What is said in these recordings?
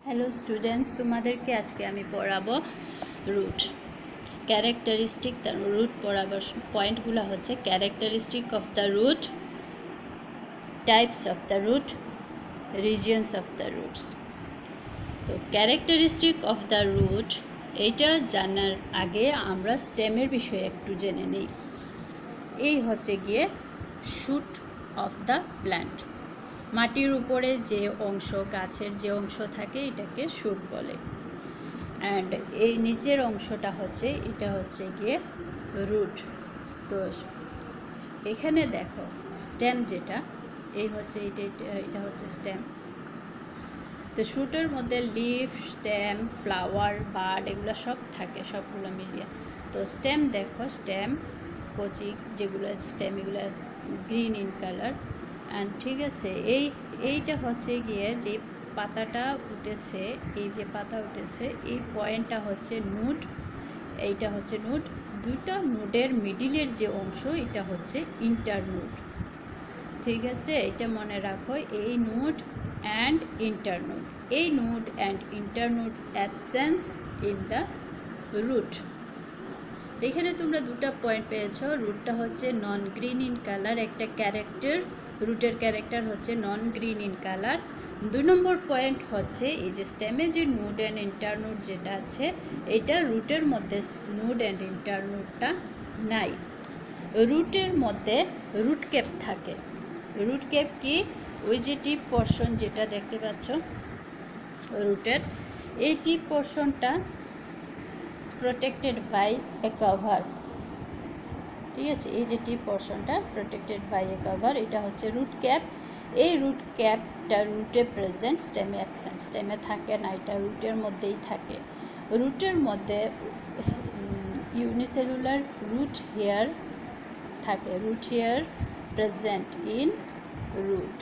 Hello students, তোমাদেরকে আজকে আমি পড়াবো রুট ক্যারেক্টারিস্টিক। তার রুট পড়াবার পয়েন্টগুলো হচ্ছে characteristic of the root, types of the root, regions of the roots. তো ক্যারেক্টারিস্টিক অফ দ্য রুট এইটা জানার আগে আমরা স্টেমের বিষয়ে একটু জেনে নিই। এই হচ্ছে গিয়ে শুট অফ দ্য প্ল্যান্ট। মাটির উপরে যে অংশ, গাছের যে অংশ থাকে এটাকে শুট বলে। অ্যান্ড এই নিচের অংশটা হচ্ছে, এটা হচ্ছে গিয়ে রুট। তো এখানে দেখো স্টেম যেটা, এই হচ্ছে এটা হচ্ছে স্টেম। তো শুটের মধ্যে লিফ, স্টেম, ফ্লাওয়ার, বার্ড এগুলো সব থাকে, সবগুলো মিলিয়ে। তো স্টেম দেখো, স্টেম কচি যেগুলো স্টেম এগুলো গ্রিন ইন কালার। অ্যান্ড ঠিক আছে, এইটা হচ্ছে গিয়ে যে পাতাটা উঠেছে, এই যে পাতা উঠেছে এই পয়েন্টটা হচ্ছে নুড, এইটা হচ্ছে নুড। দুইটা নুডের মিডিলের যে অংশ এটা হচ্ছে ইন্টারনুড। ঠিক আছে, এটা মনে রাখো, এই নুড অ্যান্ড ইন্টারনুড, এই node and internode absence in the root. এখানে তোমরা দুটো পয়েন্ট পেয়েছো। রুটটা হচ্ছে নন গ্রিন ইন কালার, একটা ক্যারেক্টার, রুটের ক্যারেক্টার হচ্ছে non green in colour. 2 number point হচ্ছে এই যে স্টেমে যে নুড অ্যান্ড ইন্টারনুড যেটা আছে, এটা রুটের মধ্যে নুড অ্যান্ড ইন্টারনুডটা নাই। রুটের মধ্যে রুট ক্যাপ থাকে। রুট ক্যাপ কি? ওই যে টিপ পোর্শন যেটা দেখতে পাচ্ছ রুটের, এই টিপ পোর্শনটা প্রোটেক্টেড বাই এ কভার। ঠিক আছে, এই যে টিপ পোর্শনটা প্রোটেক্টেড বাই এ কভার, এটা হচ্ছে রুট ক্যাপ। এই রুট ক্যাপটা রুটে প্রেজেন্ট, স্টেমে অ্যাবসেন্ট, স্টেমে থাকে না, এটা রুটের মধ্যেই থাকে। রুটের মধ্যে ইউনিসেলুলার রুট হেয়ার থাকে, root hair present in root,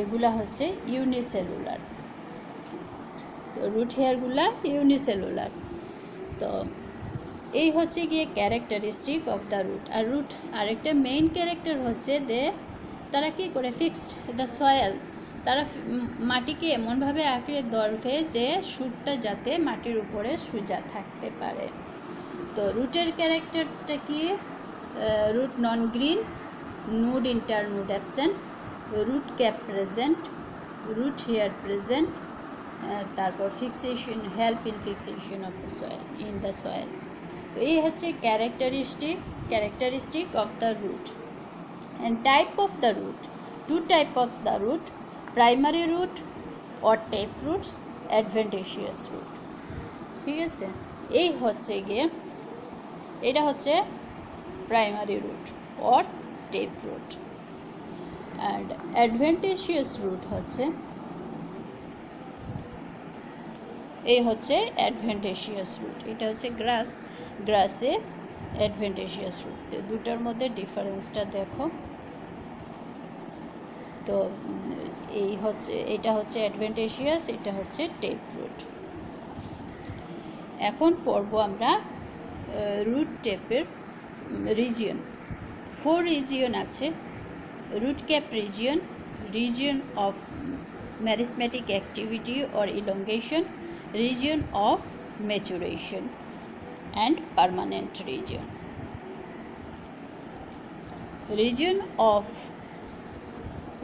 এগুলা হচ্ছে ইউনিসেলুলার। তো রুট হেয়ারগুলা ইউনিসেলুলার। তো এই হচ্ছে গিয়ে ক্যারেক্টারিস্টিক অফ দ্য রুট। আর রুট আরেকটা মেইন ক্যারেক্টার হচ্ছে তারা কী করে ফিক্সড দ্য সয়েল, তারা মাটিকে এমনভাবে আঁকড়ে ধরবে যে শুটটা যাতে মাটির উপরে সোজা থাকতে পারে। তো রুটের ক্যারেক্টারটা কি? Root non green, node internode absent, root cap present, root hair present, তারপর fixation, help in fixation of the soil, in the soil. তো এই হচ্ছে characteristic of the root. And type of the root, 2 type of the root, primary root or tap roots, adventitious root. ঠিক আছে, এই হচ্ছে গিয়ে, এটা হচ্ছে primary root or tap root. And adventitious root হচ্ছে, এই হচ্ছে অ্যাডভেন্টেশিয়াস রুট, এটা হচ্ছে গ্রাসে অ্যাডভেন্টেশিয়াস রুট। তো দুটার মধ্যে ডিফারেন্সটা দেখো। তো এটা হচ্ছে অ্যাডভেন্টেশিয়াস, এটা হচ্ছে টেপ রুট। এখন পড়ব আমরা রুট টেপের রিজিয়ন। 4 রিজিয়ন আছে: root cap region, region of meristematic activity or ইলongation, region of maturation, and permanent region. Region of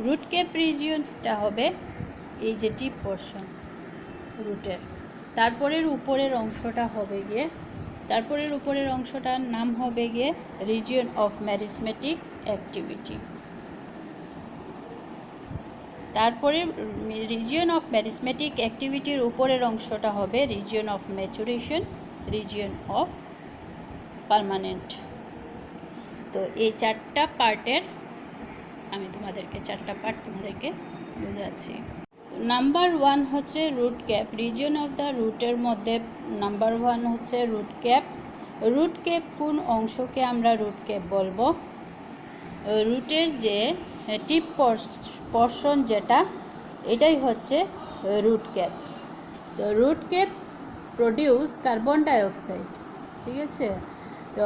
root cap regionsটা হবে এই যে টিপ পোর্শন রুটের, তারপরের উপরের অংশটা হবে গিয়ে, তারপরের উপরের অংশটার নাম হবে গিয়ে রিজিয়ন অফ মেরিসমেটিক অ্যাক্টিভিটি। তারপরে রিজিয়ন অফ মেরিসমেটিক অ্যাক্টিভিটির উপরের অংশটা হবে region of maturation, region of permanent. তো এই 4টা পার্টের আমি তোমাদেরকে 4টা পার্ট তোমাদেরকে বোঝাচ্ছি। নাম্বার 1 হচ্ছে root cap. Region of the রুটের মধ্যে নাম্বার 1 হচ্ছে রুট ক্যাপ। রুট ক্যাপ কোন অংশকে আমরা রুট ক্যাপ বলবো? রুটের যে টিপ পোর্শন যেটা, এটাই হচ্ছে রুট ক্যাপ। তো root cap produce carbon dioxide. ঠিক আছে, তো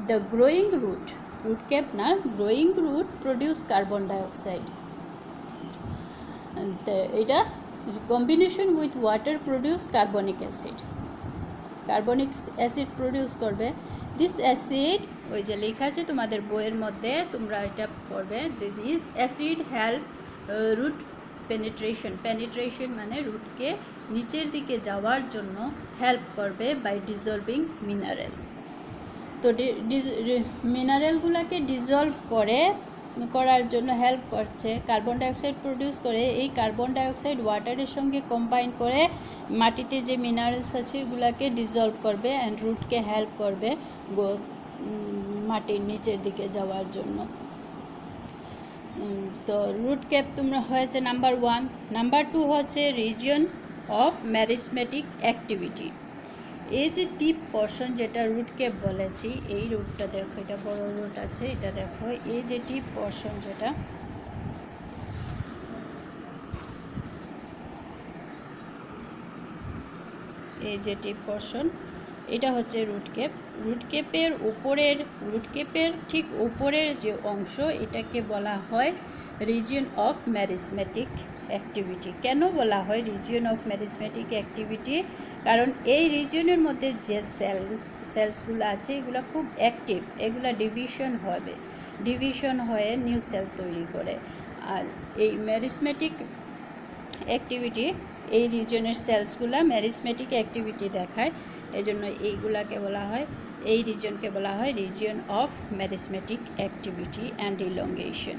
the growing root, root cap না, growing root produce carbon dioxide. তো এটা combination with water produce carbonic acid, carbonic acid produce করবে। দিস অ্যাসিড, ওই যে লেখা আছে তোমাদের বইয়ের মধ্যে, তোমরা এটা পড়বে। This acid help root penetration, penetration মানে রুটকে নিচের দিকে যাওয়ার জন্য হেল্প করবে বাই ডিজলভিং মিনারেল। তো মিনারেলগুলোকে ডিজলভ করার জন্য হেল্প করছে, কার্বন ডাইঅক্সাইড প্রডিউস করে। এই কার্বন ডাইঅক্সাইড ওয়াটারের সঙ্গে কম্বাইন করে মাটিতে যে মিনারেলস আছে এগুলোকে ডিজলভ করবে অ্যান্ড রুটকে হেল্প করবে মাটির নিচের দিকে যাওয়ার জন্য। তো রুট ক্যাপ তোমরা হয়েছে নাম্বার 1। নাম্বার 2 হচ্ছে রিজিয়ন অফ ম্যারিসমেটিক অ্যাক্টিভিটি। এই যে টিপ পোর্শন যেটা রুট ক্যাপ বলেছি, এই রুটটা দেখো, এটা বড় রুট আছে, এটা দেখো, এই যে টিপ পোর্শন যেটা, এই যে টিপ পোর্শন, এটা হচ্ছে রুট ক্যাপ। রুট ক্যাপের ঠিক উপরের যে অংশ, এটাকে বলা হয় রিজিয়ন অফ ম্যারিসমেটিক অ্যাক্টিভিটি। কেন বলা হয় রিজিয়ন অফ ম্যারিসমেটিক অ্যাক্টিভিটি? কারণ এই রিজিয়নের মধ্যে যে সেলসগুলো আছে এগুলো খুব অ্যাক্টিভ, এগুলো ডিভিশন হয়ে নিউ সেল তৈরি করে। আর এই ম্যারিসমেটিক অ্যাক্টিভিটি, এই রিজনের সেলসগুলো ম্যারিসমেটিক অ্যাক্টিভিটি দেখায়, এজন্য এইগুলাকে বলা হয়, এই রিজনকে বলা হয় region of meristematic activity and elongation.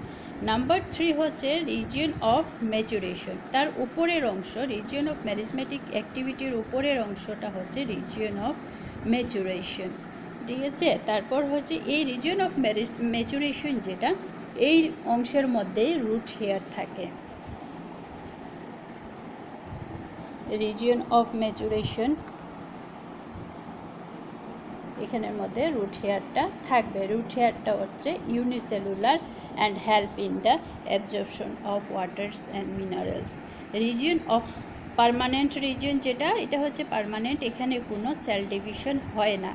Number 3 হচ্ছে রিজিয়ন অফ ম্যাচুরেশন। তার উপরের অংশ, রিজিয়ন অফ ম্যারিসমেটিক অ্যাক্টিভিটির উপরের অংশটা হচ্ছে রিজিয়ন অফ ম্যাচুরেশন, ঠিক আছে। তারপর হচ্ছে এই রিজিয়ন অফ ম্যাচুরেশন যেটা, এই অংশের মধ্যেই রুট হেয়ার থাকে। রিজিয়ন অফ ম্যাচুরেশন, এখানের মধ্যে রুট হেয়ারটা থাকবে। রুট হেয়ারটা হচ্ছে unicellular and help in the absorption of waters and minerals. Region of permanent region যেটা, এটা হচ্ছে পার্মানেন্ট, এখানে কোনো সেল ডিভিশন হয় না,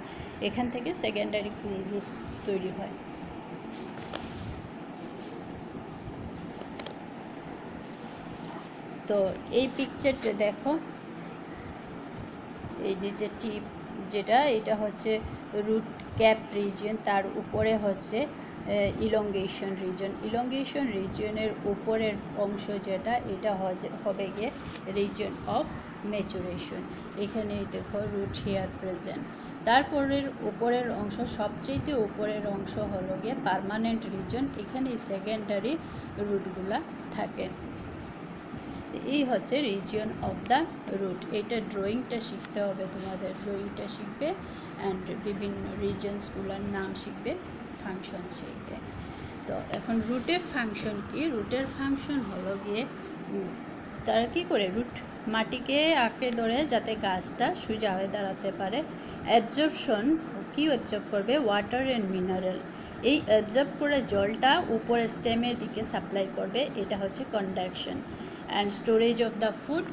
এখান থেকে সেকেন্ডারি রুট তৈরি হয়। তো এই পিকচারটা দেখো, এই নিচে টিপ যেটা, এটা হচ্ছে রুট ক্যাপ রিজিয়ন, তার উপরে হচ্ছে ইলংগেশন রিজন। ইলংগেশন রিজিয়নের উপরের অংশ যেটা, এটা হবে গিয়ে রিজন অফ ম্যাচুরেশন। এখানে দেখো রুট হেয়ার প্রেজেন্ট। তারপরের উপরের অংশ, সবচেয়ে উপরের অংশ হলো গিয়ে পার্মানেন্ট রিজন, এখানে সেকেন্ডারি রুটগুলা থাকে। এই হচ্ছে রিজিয়ন অফ দ্য রুট। এইটা ড্রয়িংটা শিখতে হবে তোমাদের, ড্রয়িংটা শিখবে অ্যান্ড বিভিন্ন রিজনসগুলোর নাম শিখবে, ফাংশন শিখবে। তো এখন রুটের ফাংশন কি? রুটের ফাংশন হলো গিয়ে, তারা কী করে রুট মাটিকে আঁকড়ে ধরে যাতে গাছটা সোজা হয়ে দাঁড়াতে পারে। অ্যাবজর্পশন, কি অ্যাবজর্ব করবে? Water and mineral. এই অ্যাবজর্ব করে জলটা উপরে স্টেমের দিকে সাপ্লাই করবে, এটা হচ্ছে conduction. And storage of the food,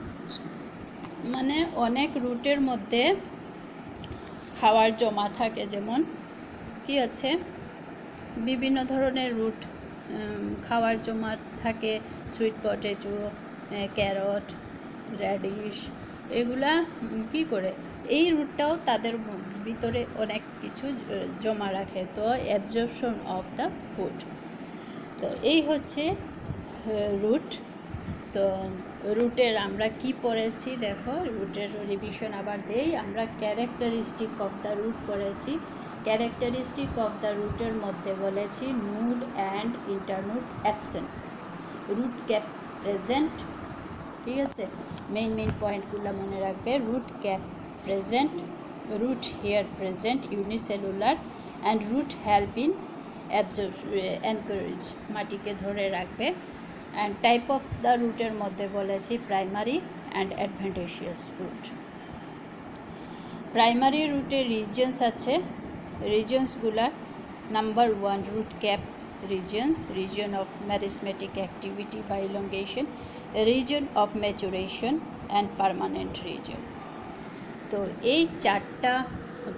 মানে অনেক রুটের মধ্যে খাওয়ার জমা থাকে, যেমন কি আছে, বিভিন্ন ধরনের রুট খাওয়ার জমা থাকে, সুইট পটেটো, ক্যারট, র্যাডিশ, এগুলা কি করে, এই রুটটাও তাদের ভিতরে অনেক কিছু জমা রাখে। তো অ্যাবজর্পশন অফ দ্য ফুড, তো এই হচ্ছে রুট। তো রুটের আমরা কি পড়েছি দেখো, রুটের রিভিশন আবার দেই। আমরা ক্যারেক্টারিস্টিক অফ দ্য রুট পড়েছি। ক্যারেক্টারিস্টিক অফ দ্য রুটের মধ্যে বলেছি node and internode absent, root cap present, ঠিক আছে। মেইন পয়েন্টগুলো মনে রাখবে। Root cap present, root hair present, unicellular, and root help in anchorage, মাটিকে ধরে রাখবে। অ্যান্ড টাইপ অফ দ্য রুটের মধ্যে বলেছি primary and adventitious root. Primary রুটের রিজিয়ন্স আছে, রিজিয়ন্সগুলা number 1 root cap regions, region of meristematic activity বা elongation, region of maturation and permanent region. তো এই চারটা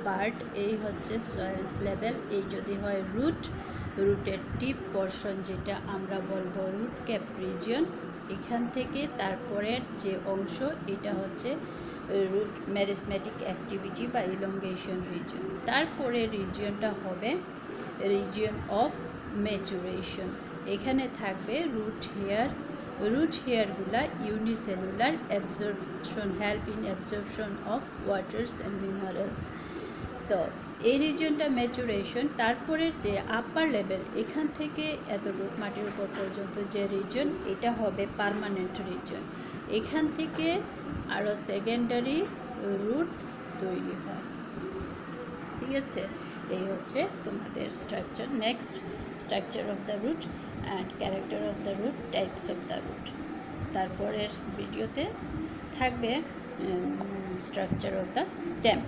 পার্ট, এই হচ্ছে সয়েলস লেভেল। এই যদি হয় রুটের টিপ পোর্শন যেটা আমরা বলবো রুট ক্যাপ রিজিয়ন, এখান থেকে তারপরের যে অংশ এটা হচ্ছে রুট মেরিসমেটিক অ্যাক্টিভিটি বা ইলংগেশন রিজন। তারপরে রিজিয়নটা হবে রিজিয়ন অফ ম্যাচুরেশন। এখানে থাকবে রুট হেয়ারগুলা unicellular absorption, help in absorption of waters and minerals. তো এই রিজিয়নটা ম্যাচুরেশন। তারপরে যে আপার লেভেল এখান থেকে এতটুকু মাটির উপর পর্যন্ত যে রিজন এটা হবে পার্মানেন্ট রিজন। এখান থেকে আরও সেকেন্ডারি রুট তৈরি হয়। ঠিক আছে, এই হচ্ছে তোমাদের structure. Next, structure of the root and character of the root, types of the root. তারপরের ভিডিওতে থাকবে স্ট্রাকচার অফ দ্য স্টেম।